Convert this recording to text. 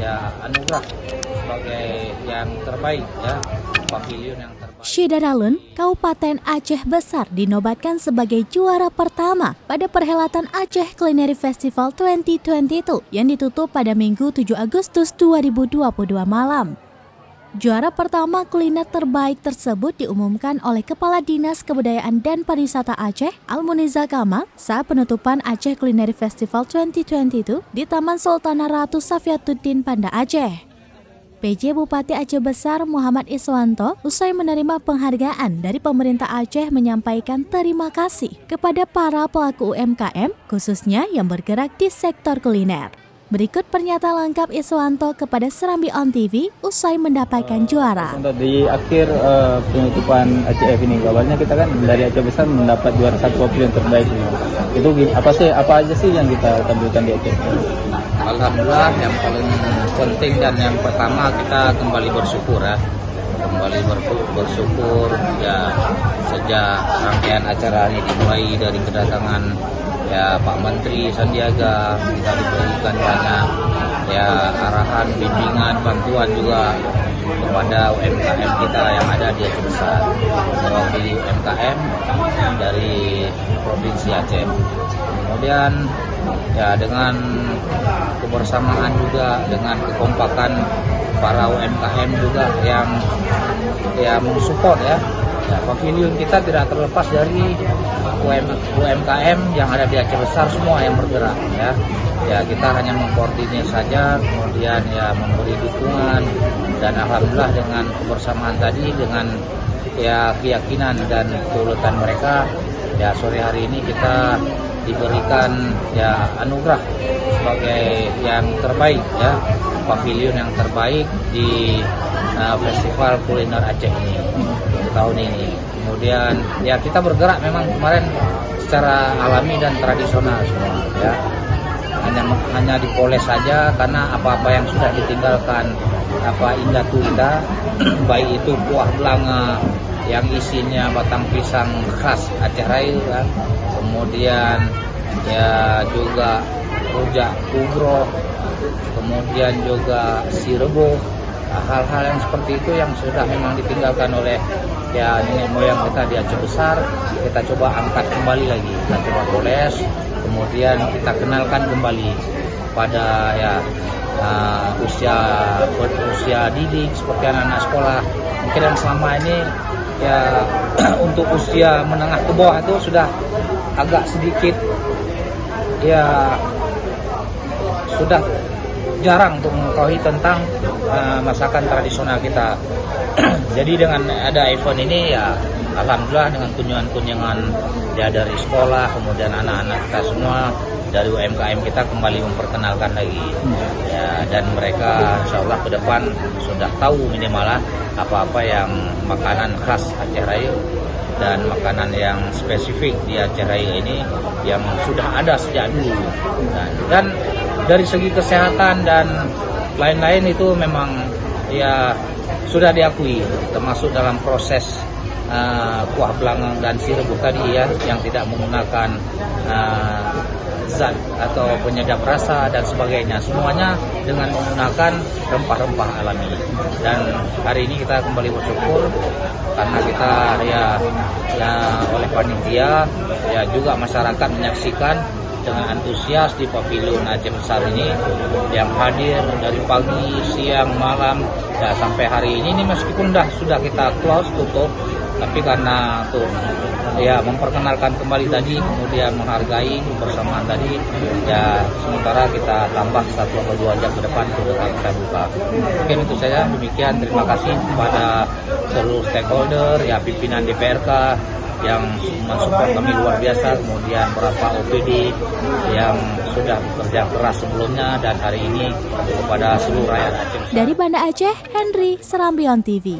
ya anugerah sebagai yang terbaik ya, pavilion yang terbaik. Syidaralun, Kabupaten Aceh Besar dinobatkan sebagai juara pertama pada perhelatan Aceh Culinary Festival 2022 yang ditutup pada Minggu 7 Agustus 2022 malam. Juara pertama kuliner terbaik tersebut diumumkan oleh Kepala Dinas Kebudayaan dan Pariwisata Aceh, Almuniza Kamal, saat penutupan Aceh Culinary Festival 2022 di Taman Sultanah Ratu Safiatuddin Banda Aceh. PJ Bupati Aceh Besar Muhammad Iswanto usai menerima penghargaan dari pemerintah Aceh menyampaikan terima kasih kepada para pelaku UMKM khususnya yang bergerak di sektor kuliner. Berikut pernyataan lengkap Iswanto kepada Serambi On TV usai mendapatkan juara. Untuk di akhir penutupan ACF ini, kabarnya kita kan dari Aceh Besar mendapat juara satu pavilion terbaik. Itu apa aja sih yang kita tampilkan di Aceh? Alhamdulillah, yang paling penting dan yang pertama kita kembali bersyukur ya. Kembali bersyukur ya, sejak rangkaian acara ini dimulai dari kedatangan ya Pak Menteri Sandiaga, kita diberikan banyak ya arahan, bimbingan, bantuan juga kepada UMKM kita yang ada di Aceh Besar, mewakili UMKM dari Provinsi Aceh. Kemudian ya dengan kebersamaan juga, dengan kekompakan para UMKM juga yang mensupport ya. Ya, pavilion kita tidak terlepas dari UMKM yang ada di Aceh Besar, semua yang bergerak ya. Ya, kita hanya mengkoordinir saja, kemudian ya memberi dukungan, dan alhamdulillah dengan kebersamaan tadi, dengan ya keyakinan dan ketulusan mereka, ya sore hari ini kita diberikan ya anugerah sebagai yang terbaik ya, pavilion yang terbaik di Festival Kuliner Aceh ini tahun ini. Kemudian ya kita bergerak memang kemarin secara alami dan tradisional semua ya, hanya dipoles saja karena apa-apa yang sudah ditinggalkan indah kita baik itu kuah belanga yang isinya batang pisang khas Aceh Raya kan, kemudian ya juga rujak kubro, kemudian juga sirebo. Hal-hal yang seperti itu yang sudah memang ditinggalkan oleh ya nenek moyang kita di Aceh Besar, kita coba angkat kembali lagi, kita coba poles, kemudian kita kenalkan kembali pada ya usia didik seperti anak-anak sekolah. Mungkin yang selama ini ya untuk usia menengah ke bawah itu sudah agak sedikit ya sudah jarang untuk mengetahui tentang masakan tradisional kita. Jadi dengan ada event ini ya alhamdulillah, dengan kunjungan-kunjungan ya dari sekolah, kemudian anak-anak kita semua dari UMKM kita kembali memperkenalkan lagi ya, dan mereka insyaallah ke depan sudah tahu minimal apa-apa yang makanan khas Aceh Raya dan makanan yang spesifik di Aceh Raya ini yang sudah ada sejak dulu, dan dari segi kesehatan dan lain-lain itu memang ya sudah diakui, termasuk dalam proses kuah belanga dan sirebo tadi ya, yang tidak menggunakan zat atau penyedap rasa dan sebagainya, semuanya dengan menggunakan rempah-rempah alami. Dan hari ini kita kembali bersyukur karena kita ya oleh panitia ya juga masyarakat menyaksikan dengan antusias di pavilion Aceh Besar ini, yang hadir dari pagi, siang, malam ya sampai hari ini meskipun sudah kita tutup, tapi karena tuh ya memperkenalkan kembali tadi, kemudian menghargai kebersamaan tadi ya, sementara kita tambah 1 atau 2 jam ke depan sudah kita buka. Mungkin itu saja, demikian, terima kasih kepada seluruh stakeholder ya, pimpinan DPRK yang mensupport kami luar biasa, kemudian beberapa OPD yang sudah bekerja keras sebelumnya dan hari ini, kepada seluruh rakyat Aceh. Dari Banda Aceh, Henry, Serambi On TV.